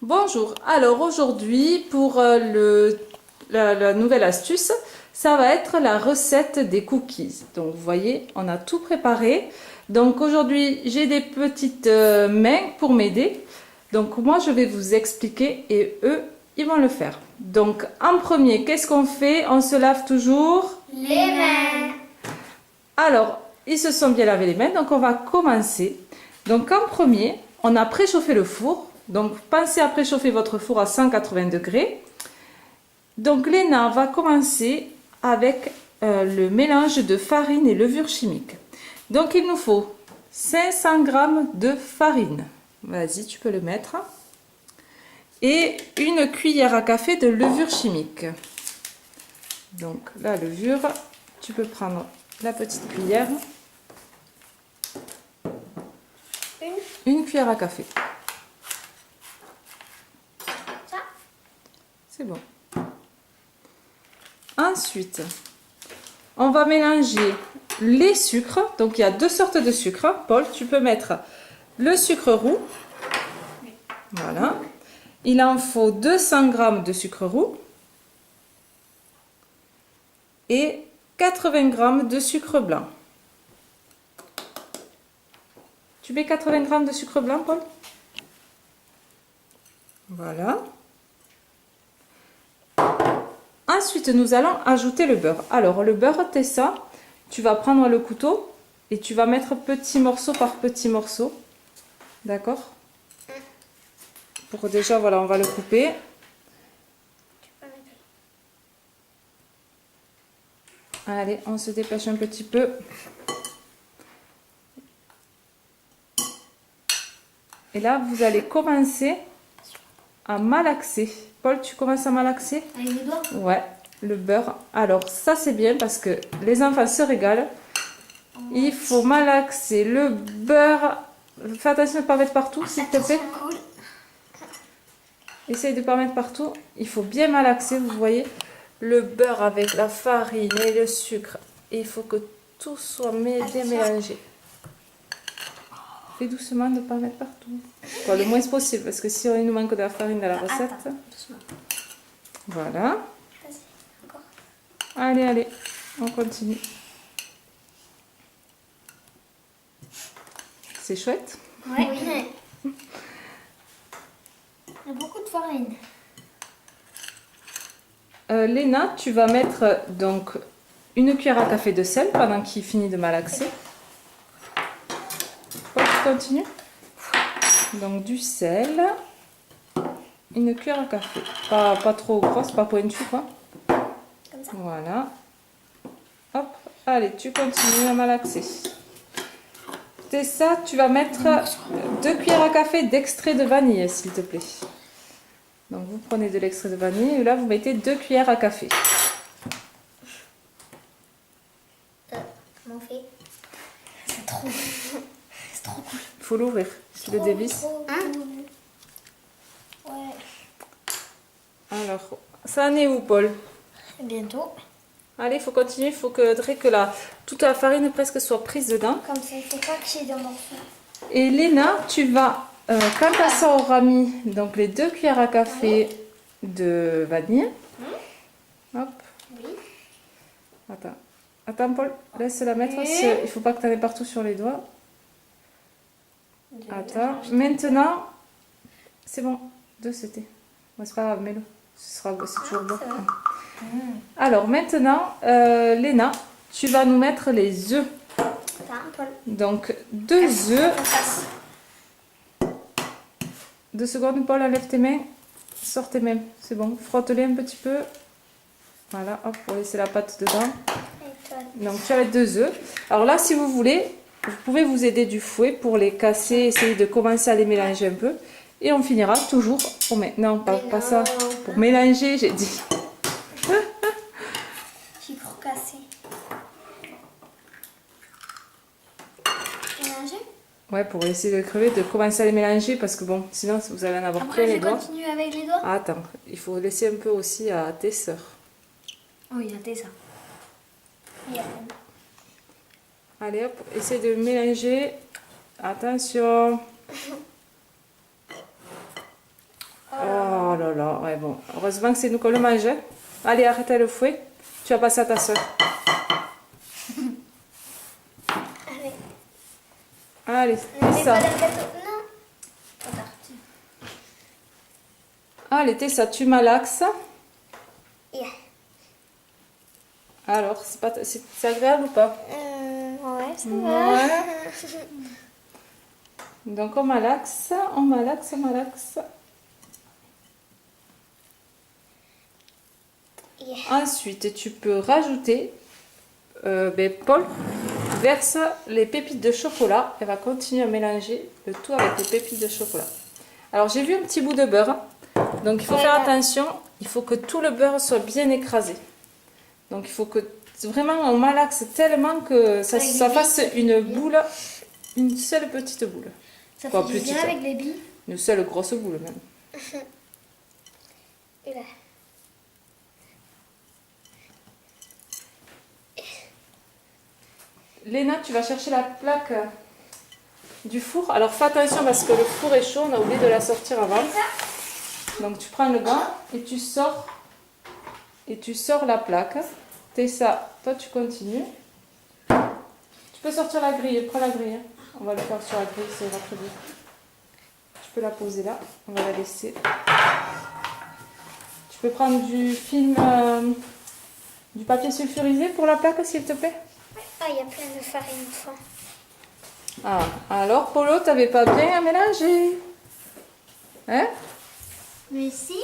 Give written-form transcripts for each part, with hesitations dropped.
Bonjour, alors aujourd'hui pour la nouvelle astuce, ça va être la recette des cookies. Donc vous voyez, on a tout préparé. Donc aujourd'hui j'ai des petites mains pour m'aider. Donc moi je vais vous expliquer et eux ils vont le faire. Donc en premier, qu'est-ce qu'on fait? On se lave toujours les mains. Alors, ils se sont bien lavé les mains, donc on va commencer. Donc en premier, on a préchauffé le four. Donc pensez à préchauffer votre four à 180 degrés. Donc Léna va commencer avec le mélange de farine et levure chimique. Donc il nous faut 500 g de farine. Vas-y, tu peux le mettre. Et une cuillère à café de levure chimique. Donc la levure, tu peux prendre la petite cuillère. Une cuillère à café. Ça. C'est bon. Ensuite, on va mélanger les sucres. Donc il y a deux sortes de sucre. Paul, tu peux mettre le sucre roux. Voilà. Il en faut 200 g de sucre roux. Et 80 g de sucre blanc. Tu mets 80 g de sucre blanc, Paul? Voilà. Ensuite, nous allons ajouter le beurre. Alors, le beurre, c'est ça. Tu vas prendre le couteau et tu vas mettre petit morceau par petit morceau. D'accord? Pour déjà, voilà, on va le couper. Allez, on se dépêche un petit peu. Et là, vous allez commencer à malaxer. Paul, tu commences à malaxer? Avec les doigts? Ouais, le beurre. Alors, ça, c'est bien parce que les enfants se régalent. Il faut malaxer le beurre. Fais attention de ne pas mettre partout, s'il te plaît. Essaye de ne pas mettre partout. Il faut bien malaxer, vous voyez. Le beurre avec la farine et le sucre. Et il faut que tout soit bien mélangé. Fais doucement de ne pas mettre partout. Quoi, le moins possible, parce que si il nous manque de la farine dans la recette. Doucement. Voilà. Vas-y, encore. Allez, allez, on continue. C'est chouette. Ouais. Oui. Il y a beaucoup de farine. Léna, tu vas mettre donc une cuillère à café de sel pendant qu'il finit de malaxer. Tu continues. Donc du sel, une cuillère à café, pas trop grosse, pas pointue quoi. Comme ça. Voilà. Hop, allez, tu continues à malaxer. C'est ça, tu vas mettre 2 cuillères à café d'extrait de vanille, s'il te plaît. Donc vous prenez de l'extrait de vanille et là vous mettez 2 cuillères à café. Comment on fait? C'est trop cool. Il faut l'ouvrir, tu le dévisses. Ouais. Alors, ça en est où, Paul? Bientôt. Allez, il faut continuer, il faut que toute la farine presque soit prise dedans. Comme ça, il faut pas que j'ai des morceaux. Et Léna, tu vas, quand ça aura mis donc les 2 cuillères à café de vanille, hop, Oui. attends Paul, laisse-la mettre, il ne faut pas que tu en aies partout sur les doigts. Attends, maintenant, c'est bon, 2 c'était. Bon, c'est pas grave, mets-le, c'est toujours bon. Alors maintenant, Léna, tu vas nous mettre les œufs. Paul. Donc 2 œufs. 2 secondes, Paul, enlève tes mains. Sors tes mains, c'est bon. Frotte-les un petit peu. Voilà, hop, pour laisser la pâte dedans. Donc tu as les 2 œufs. Alors là, si vous voulez, vous pouvez vous aider du fouet pour les casser, essayer de commencer à les mélanger un peu. Et on finira toujours pour non, pas ça, pour mélanger, j'ai dit. J'ai pour casser. Mélanger? Ouais, pour essayer de crever, de commencer à les mélanger parce que bon, sinon vous allez en avoir plein les doigts. Après, je continue avec les doigts? Attends, il faut laisser un peu aussi à tes sœurs. Oui, il ça. Allez hop, essaye de mélanger. Attention. là, ouais, bon. Heureusement que c'est nous qu'on le mange. Hein. Allez, arrêtez le fouet. Tu vas passer à ta soeur. Allez. Allez, Ne mets Tessa. pas la tête au... Non. Regarde. Allez, Tessa, tu malaxes. Yeah. Alors, c'est agréable ou pas? Ouais, ça Ouais. va. Donc, on malaxe, on malaxe, on malaxe. Yeah. Ensuite, tu peux rajouter, Paul verse les pépites de chocolat et va continuer à mélanger le tout avec les pépites de chocolat. Alors, j'ai vu un petit bout de beurre, hein. Donc il faut faire attention, il faut que tout le beurre soit bien écrasé. Donc il faut que vraiment on malaxe tellement que ça fasse une boule, une seule petite boule. Ça Quoi, fait du bien petite. avec les billes. Une seule grosse boule même. Et là. Léna, tu vas chercher la plaque du four. Alors fais attention parce que le four est chaud, on a oublié de la sortir avant. Donc tu prends le gant et tu sors la plaque. Tessa, toi tu continues. Tu peux sortir la grille, prends la grille. Hein. On va le faire sur la grille, ça ira très bien. Tu peux la poser là, on va la laisser. Tu peux prendre du film, du papier sulfurisé pour la plaque s'il te plaît. Ah, il y a plein de farine de foin. Ah, alors Polo, t'avais pas bien à mélanger. Hein? Mais si,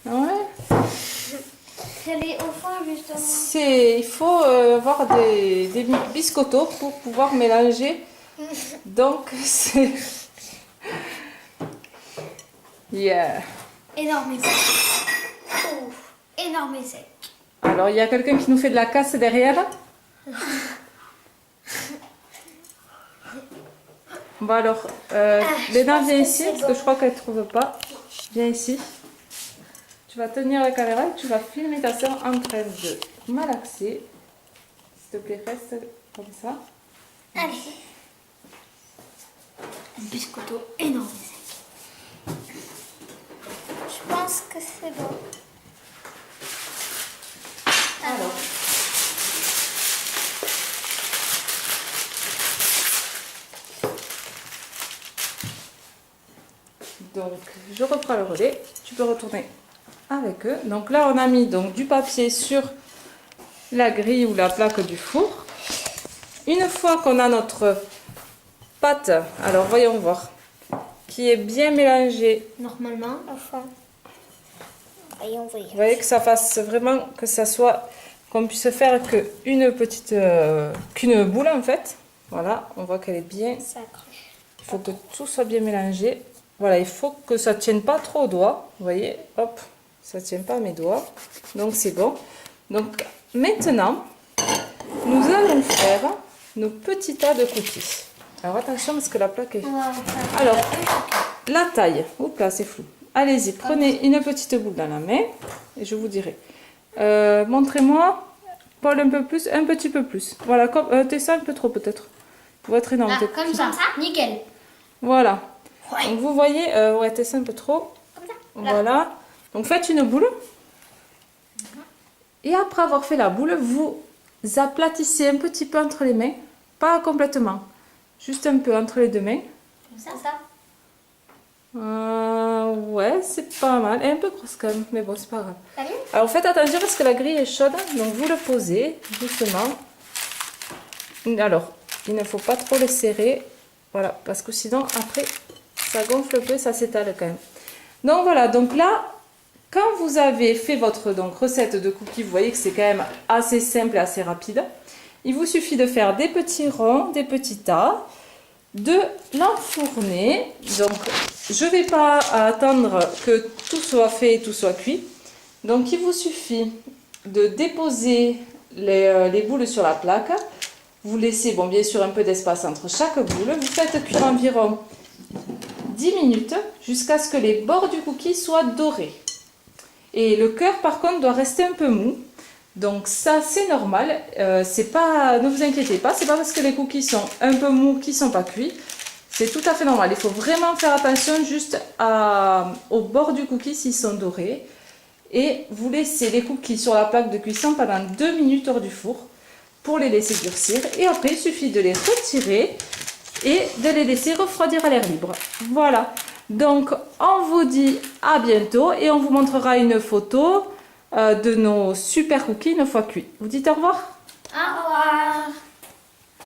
Ouais. j'allais au fond justement. Il faut avoir des biscottos pour pouvoir mélanger. Donc c'est... Yeah. Énorme et sec. Oh, énorme et sec. Alors il y a quelqu'un qui nous fait de la casse derrière. Bon alors, Léna viens ici parce que je crois qu'elle ne trouve pas. Viens ici. Tu vas tenir la caméra et tu vas filmer ta soeur en train de malaxer. S'il te plaît, reste comme ça. Allez. Un biscotto énorme et sec. Je pense que c'est bon. Alors. Donc, je reprends le relais. Tu peux retourner avec eux. Donc là, on a mis donc, du papier sur la grille ou la plaque du four. Une fois qu'on a notre pâte, alors voyons voir, qui est bien mélangée. Normalement, enfin. Voyons, voyons. Vous voyez que ça fasse vraiment, que ça soit, qu'on puisse faire qu'une petite, qu'une boule en fait. Voilà, on voit qu'elle est bien. Ça accroche. Il faut que tout soit bien mélangé. Voilà, il faut que ça ne tienne pas trop aux doigts. Vous voyez, hop, ça ne tient pas à mes doigts. Donc c'est bon. Donc maintenant, nous allons faire nos petits tas de cookies. Alors attention parce que la plaque est... Alors, la taille. Oups là, c'est flou. Allez-y, prenez une petite boule dans la main et je vous dirai. Montrez-moi, Paul, un peu plus, un petit peu plus. Voilà, comme Tessa, un peu trop peut-être. Pour être énorme. Ah, comme ça, nickel. Voilà. Ouais. Donc vous voyez, ouais, Tessa un peu trop. Comme ça. Là. Voilà. Donc faites une boule. Et après avoir fait la boule, vous aplatissez un petit peu entre les mains. Pas complètement. Juste un peu entre les deux mains. Comme ça. Ouais, c'est pas mal. Et un peu grosse quand même, mais bon, c'est pas grave. Ça vient? Alors faites attention parce que la grille est chaude. Donc vous le posez doucement. Alors, il ne faut pas trop le serrer. Voilà, parce que sinon après, ça gonfle un peu, ça s'étale quand même. Donc voilà, donc là, quand vous avez fait votre recette de cookies, vous voyez que c'est quand même assez simple et assez rapide. Il vous suffit de faire des petits ronds, des petits tas, de l'enfourner. Donc, je ne vais pas attendre que tout soit fait et tout soit cuit. Donc, il vous suffit de déposer les boules sur la plaque. Vous laissez, bon, bien sûr, un peu d'espace entre chaque boule. Vous faites cuire environ 10 minutes jusqu'à ce que les bords du cookie soient dorés. Et le cœur, par contre, doit rester un peu mou. Donc ça, c'est normal. Ne vous inquiétez pas, c'est pas parce que les cookies sont un peu mous qu'ils ne sont pas cuits. C'est tout à fait normal. Il faut vraiment faire attention juste au bord du cookie s'ils sont dorés. Et vous laissez les cookies sur la plaque de cuisson pendant 2 minutes hors du four pour les laisser durcir. Et après, il suffit de les retirer et de les laisser refroidir à l'air libre. Voilà. Donc, on vous dit à bientôt et on vous montrera une photo de nos super cookies une fois cuits. Vous dites au revoir? Au revoir.